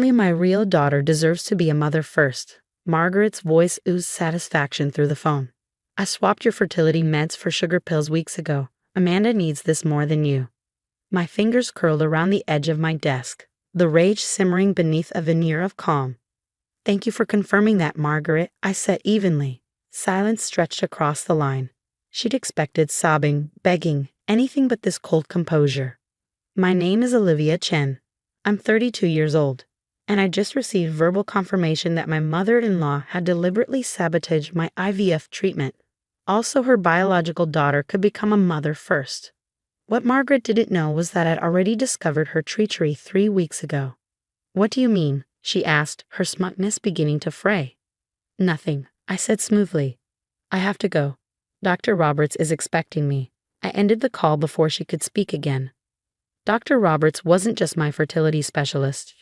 Only my real daughter deserves to be a mother first. Margaret's voice oozed satisfaction through the phone. I swapped your fertility meds for sugar pills weeks ago. Amanda needs this more than you. My fingers curled around the edge of my desk, the rage simmering beneath a veneer of calm. Thank you for confirming that, Margaret, I said evenly. Silence stretched across the line. She'd expected sobbing, begging, anything but this cold composure. My name is Olivia Chen. I'm 32 years old, and I just received verbal confirmation that my mother-in-law had deliberately sabotaged my IVF treatment. Also, her biological daughter could become a mother first. What Margaret didn't know was that I'd already discovered her treachery 3 weeks ago. What do you mean? She asked, her smugness beginning to fray. Nothing, I said smoothly. I have to go. Dr. Roberts is expecting me. I ended the call before she could speak again. Dr. Roberts wasn't just my fertility specialist.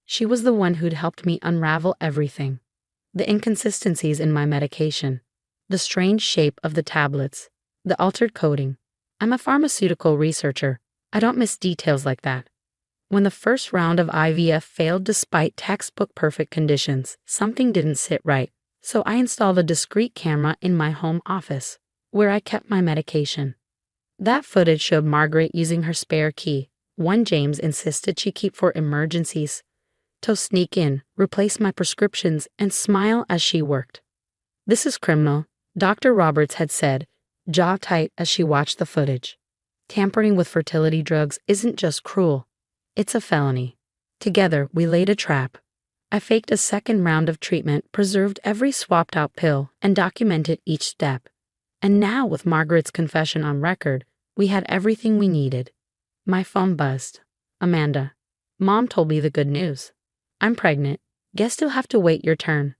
She was the one who'd helped me unravel everything. The inconsistencies in my medication, the strange shape of the tablets, the altered coding. I'm a pharmaceutical researcher. I don't miss details like that. When the first round of IVF failed despite textbook perfect conditions, something didn't sit right. So I installed a discreet camera in my home office, where I kept my medication. That footage showed Margaret using her spare key, one James insisted she keep for emergencies, to sneak in, replace my prescriptions, and smile as she worked. This is criminal, Dr. Roberts had said, jaw tight as she watched the footage. Tampering with fertility drugs isn't just cruel, it's a felony. Together, we laid a trap. I faked a second round of treatment, preserved every swapped-out pill, and documented each step. And now, with Margaret's confession on record, we had everything we needed. My phone buzzed. Amanda. Mom told me the good news. I'm pregnant. Guess you'll have to wait your turn.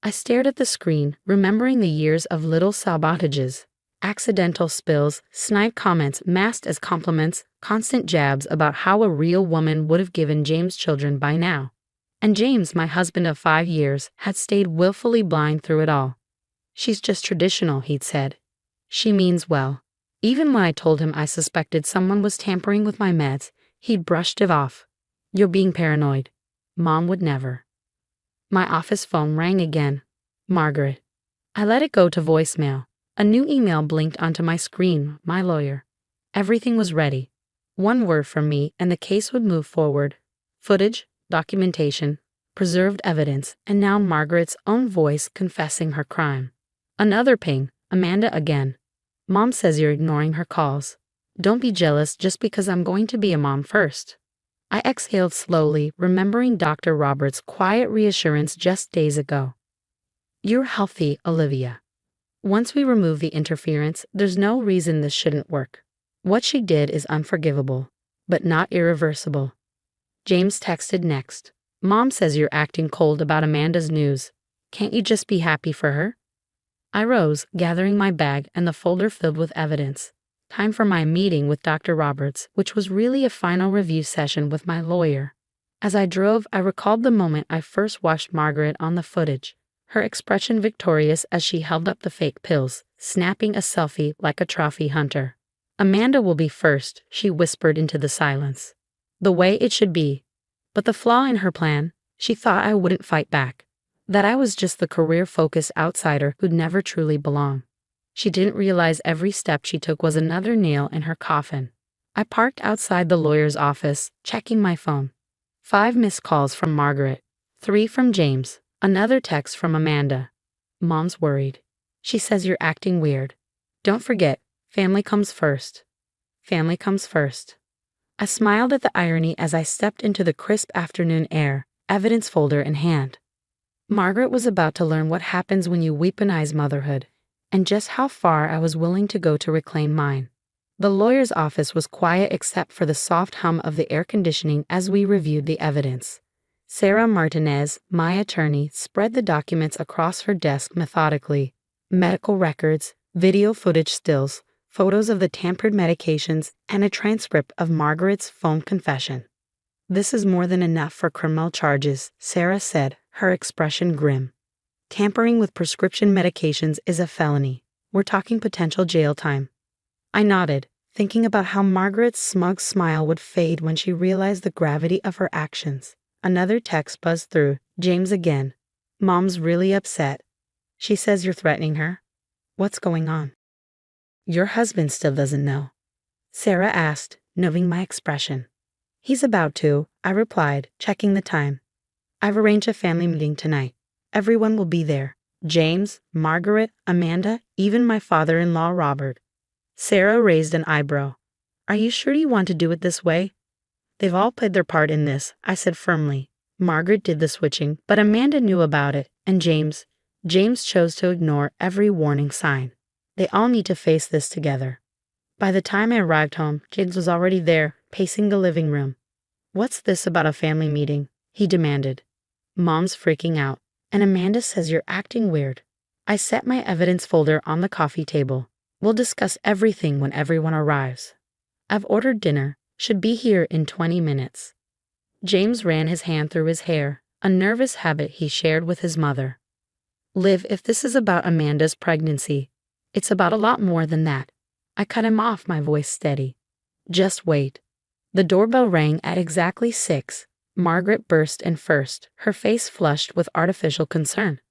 I stared at the screen, remembering the years of little sabotages, accidental spills, snide comments masked as compliments, constant jabs about how a real woman would have given James children by now. And James, my husband of 5 years, had stayed willfully blind through it all. She's just traditional, he'd said. She means well. Even when I told him I suspected someone was tampering with my meds, he'd brushed it off. You're being paranoid. Mom would never. My office phone rang again. Margaret. I let it go to voicemail. A new email blinked onto my screen, my lawyer. Everything was ready. One word from me and the case would move forward. Footage, documentation, preserved evidence, and now Margaret's own voice confessing her crime. Another ping, Amanda again. Mom says you're ignoring her calls. Don't be jealous just because I'm going to be a mom first. I exhaled slowly, remembering Dr. Roberts' quiet reassurance just days ago. You're healthy, Olivia. Once we remove the interference, there's no reason this shouldn't work. What she did is unforgivable, but not irreversible. James texted next. Mom says you're acting cold about Amanda's news. Can't you just be happy for her? I rose, gathering my bag and the folder filled with evidence. Time for my meeting with Dr. Roberts, which was really a final review session with my lawyer. As I drove, I recalled the moment I first watched Margaret on the footage, her expression victorious as she held up the fake pills, snapping a selfie like a trophy hunter. Amanda will be first, she whispered into the silence. The way it should be. But the flaw in her plan, she thought I wouldn't fight back. That I was just the career-focused outsider who'd never truly belong. She didn't realize every step she took was another nail in her coffin. I parked outside the lawyer's office, checking my phone. 5 missed calls from Margaret, 3 from James, another text from Amanda. Mom's worried. She says you're acting weird. Don't forget, family comes first. Family comes first. I smiled at the irony as I stepped into the crisp afternoon air, evidence folder in hand. Margaret was about to learn what happens when you weaponize motherhood, and just how far I was willing to go to reclaim mine. The lawyer's office was quiet except for the soft hum of the air conditioning as we reviewed the evidence. Sarah Martinez, my attorney, spread the documents across her desk methodically. Medical records, video footage stills, photos of the tampered medications, and a transcript of Margaret's phone confession. This is more than enough for criminal charges, Sarah said, her expression grim. Tampering with prescription medications is a felony. We're talking potential jail time. I nodded, thinking about how Margaret's smug smile would fade when she realized the gravity of her actions. Another text buzzed through. James again. Mom's really upset. She says you're threatening her. What's going on? Your husband still doesn't know. Sarah asked, noting my expression. He's about to, I replied, checking the time. I've arranged a family meeting tonight. Everyone will be there. James, Margaret, Amanda, even my father-in-law Robert. Sarah raised an eyebrow. Are you sure you want to do it this way? They've all played their part in this, I said firmly. Margaret did the switching, but Amanda knew about it, and James chose to ignore every warning sign. They all need to face this together. By the time I arrived home, James was already there, pacing the living room. What's this about a family meeting? He demanded. Mom's freaking out, and Amanda says you're acting weird. I set my evidence folder on the coffee table. We'll discuss everything when everyone arrives. I've ordered dinner. Should be here in 20 minutes. James ran his hand through his hair, a nervous habit he shared with his mother. Liv, if this is about Amanda's pregnancy, it's about a lot more than that. I cut him off, my voice steady. Just wait. The doorbell rang at exactly 6. Margaret burst in first, her face flushed with artificial concern.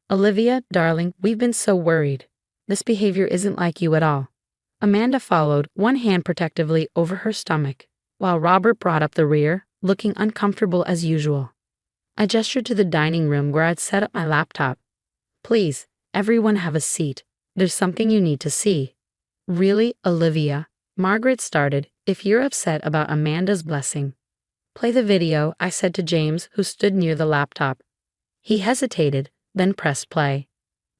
Olivia, darling, we've been so worried. This behavior isn't like you at all. Amanda followed, one hand protectively over her stomach, while Robert brought up the rear, looking uncomfortable as usual. I gestured to the dining room where I'd set up my laptop. Please, everyone have a seat. There's something you need to see. Really, Olivia? Margaret started, if you're upset about Amanda's blessing. Play the video, I said to James, who stood near the laptop. He hesitated, then pressed play.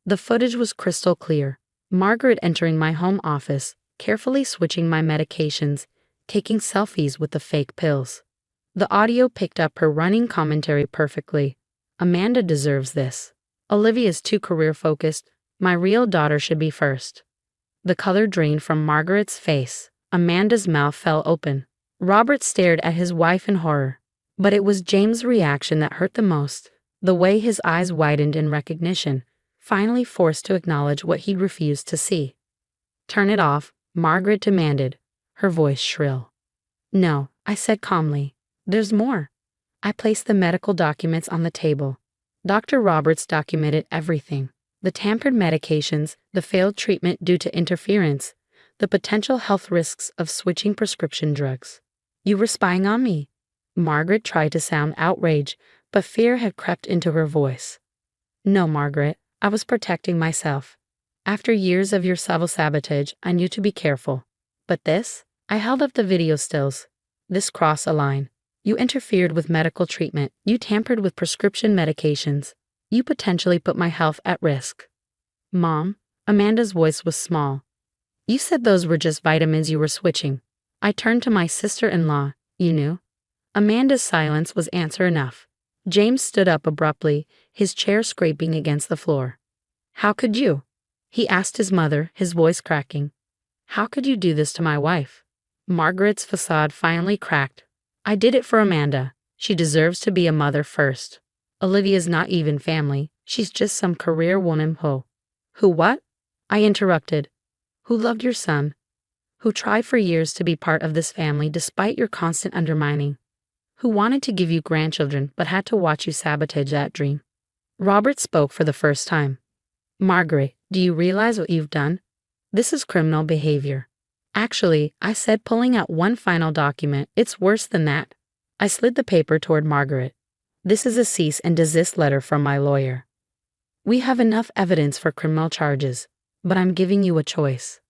The footage was crystal clear. Margaret entering my home office, carefully switching my medications, taking selfies with the fake pills. The audio picked up her running commentary perfectly. Amanda deserves this. Olivia's too career-focused. My real daughter should be first. The color drained from Margaret's face. Amanda's mouth fell open. Robert stared at his wife in horror. But it was James' reaction that hurt the most. The way his eyes widened in recognition, finally forced to acknowledge what he'd refused to see. Turn it off, Margaret demanded, her voice shrill. No, I said calmly. There's more. I placed the medical documents on the table. Dr. Roberts documented everything. The tampered medications, the failed treatment due to interference, the potential health risks of switching prescription drugs. You were spying on me. Margaret tried to sound outraged, but fear had crept into her voice. No, Margaret. I was protecting myself. After years of your sabotage, I knew to be careful. But this? I held up the video stills. This crossed a line. You interfered with medical treatment. You tampered with prescription medications. You potentially put my health at risk. Mom, Amanda's voice was small. You said those were just vitamins you were switching. I turned to my sister-in-law. You knew? Amanda's silence was answer enough. James stood up abruptly, his chair scraping against the floor. How could you? He asked his mother, his voice cracking. How could you do this to my wife? Margaret's facade finally cracked. I did it for Amanda. She deserves to be a mother first. Olivia's not even family. She's just some career woman Who what? I interrupted. Who loved your son. Who tried for years to be part of this family despite your constant undermining. Who wanted to give you grandchildren but had to watch you sabotage that dream. Robert spoke for the first time. Margaret, do you realize what you've done? This is criminal behavior. Actually, I said, pulling out one final document, it's worse than that. I slid the paper toward Margaret. This is a cease and desist letter from my lawyer. We have enough evidence for criminal charges, but I'm giving you a choice.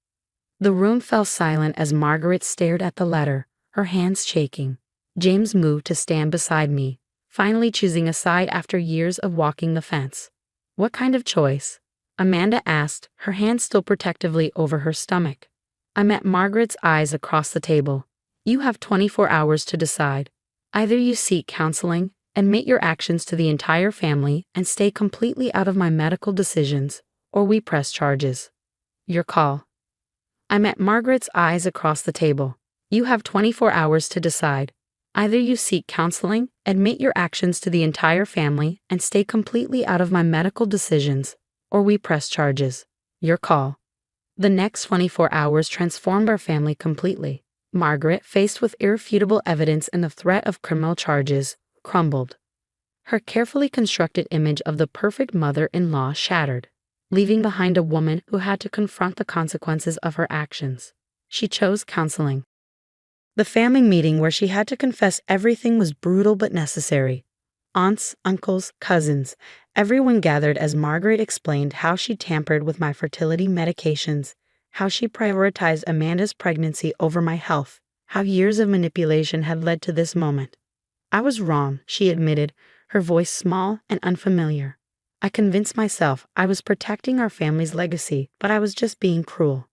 The room fell silent as Margaret stared at the letter, her hands shaking. James moved to stand beside me, finally choosing a side after years of walking the fence. What kind of choice? Amanda asked, her hand still protectively over her stomach. I met Margaret's eyes across the table. You have 24 hours to decide. Either you seek counseling, admit your actions to the entire family, and stay completely out of my medical decisions, or we press charges. Your call. I met Margaret's eyes across the table. You have 24 hours to decide. Either you seek counseling, admit your actions to the entire family, and stay completely out of my medical decisions, or we press charges. Your call. The next 24 hours transformed our family completely. Margaret, faced with irrefutable evidence and the threat of criminal charges, crumbled. Her carefully constructed image of the perfect mother-in-law shattered, leaving behind a woman who had to confront the consequences of her actions. She chose counseling. The family meeting where she had to confess everything was brutal but necessary. Aunts, uncles, cousins, everyone gathered as Margaret explained how she tampered with my fertility medications, how she prioritized Amanda's pregnancy over my health, how years of manipulation had led to this moment. I was wrong, she admitted, her voice small and unfamiliar. I convinced myself I was protecting our family's legacy, but I was just being cruel.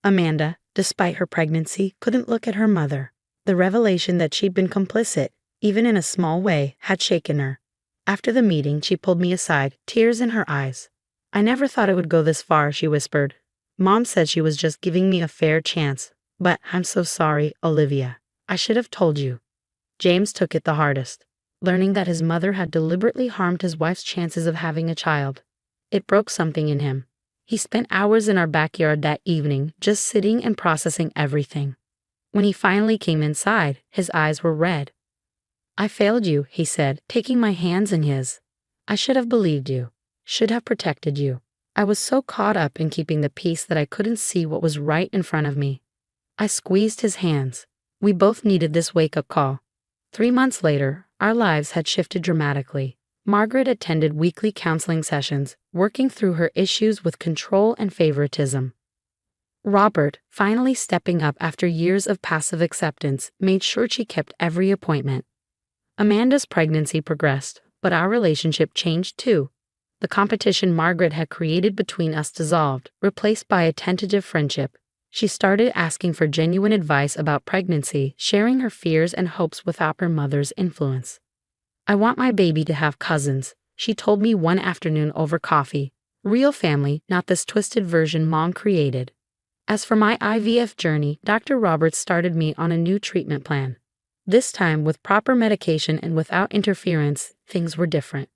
Amanda, despite her pregnancy, couldn't look at her mother. The revelation that she'd been complicit, even in a small way, had shaken her. After the meeting, she pulled me aside, tears in her eyes. "I never thought it would go this far," she whispered. "Mom said she was just giving me a fair chance. But I'm so sorry, Olivia. I should have told you." James took it the hardest, learning that his mother had deliberately harmed his wife's chances of having a child. It broke something in him. He spent hours in our backyard that evening, just sitting and processing everything. When he finally came inside, his eyes were red. "I failed you," he said, taking my hands in his. "I should have believed you, should have protected you. I was so caught up in keeping the peace that I couldn't see what was right in front of me." I squeezed his hands. We both needed this wake-up call. 3 months later, our lives had shifted dramatically. Margaret attended weekly counseling sessions, working through her issues with control and favoritism. Robert, finally stepping up after years of passive acceptance, made sure she kept every appointment. Amanda's pregnancy progressed, but our relationship changed too. The competition Margaret had created between us dissolved, replaced by a tentative friendship. She started asking for genuine advice about pregnancy, sharing her fears and hopes without her mother's influence. "I want my baby to have cousins," she told me one afternoon over coffee. "Real family, not this twisted version Mom created." As for my IVF journey, Dr. Roberts started me on a new treatment plan. This time, with proper medication and without interference, things were different.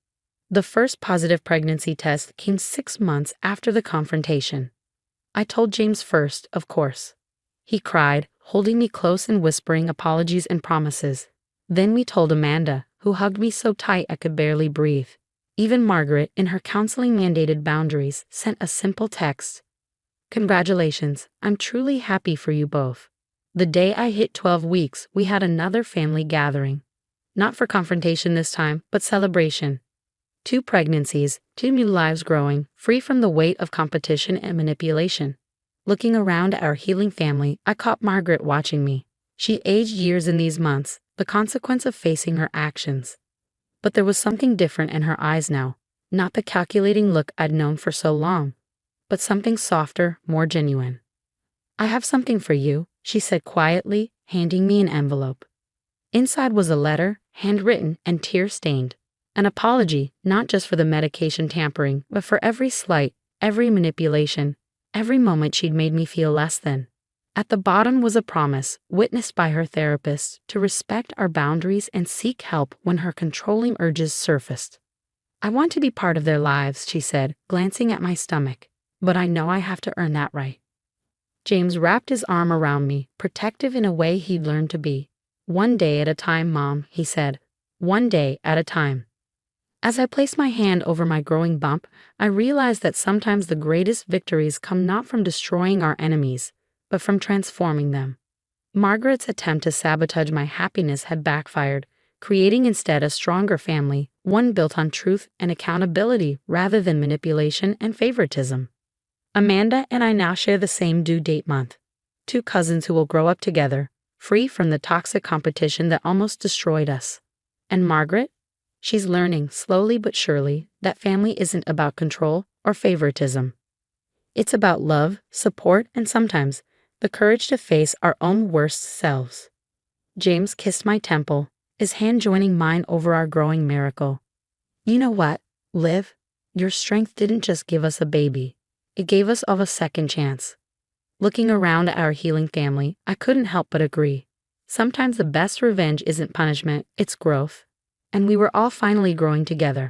The first positive pregnancy test came 6 months after the confrontation. I told James first, of course. He cried, holding me close and whispering apologies and promises. Then we told Amanda, who hugged me so tight I could barely breathe. Even Margaret, in her counseling-mandated boundaries, sent a simple text. "Congratulations, I'm truly happy for you both." The day I hit 12 weeks, we had another family gathering. Not for confrontation this time, but celebration. 2 pregnancies, 2 new lives growing, free from the weight of competition and manipulation. Looking around at our healing family, I caught Margaret watching me. She aged years in these months, the consequence of facing her actions. But there was something different in her eyes now. Not the calculating look I'd known for so long, but something softer, more genuine. "I have something for you," she said quietly, handing me an envelope. Inside was a letter, handwritten and tear-stained. An apology, not just for the medication tampering, but for every slight, every manipulation, every moment she'd made me feel less than. At the bottom was a promise, witnessed by her therapist, to respect our boundaries and seek help when her controlling urges surfaced. "I want to be part of their lives," she said, glancing at my stomach, "but I know I have to earn that right." James wrapped his arm around me, protective in a way he'd learned to be. "One day at a time, Mom," he said. "One day at a time." As I placed my hand over my growing bump, I realized that sometimes the greatest victories come not from destroying our enemies, but from transforming them. Margaret's attempt to sabotage my happiness had backfired, creating instead a stronger family, one built on truth and accountability rather than manipulation and favoritism. Amanda and I now share the same due date month. 2 cousins who will grow up together, free from the toxic competition that almost destroyed us. And Margaret? She's learning, slowly but surely, that family isn't about control or favoritism. It's about love, support, and sometimes the courage to face our own worst selves. James kissed my temple, his hand joining mine over our growing miracle. "You know what, Liv? Your strength didn't just give us a baby. It gave us all a second chance." Looking around at our healing family, I couldn't help but agree. Sometimes the best revenge isn't punishment, it's growth. And we were all finally growing together.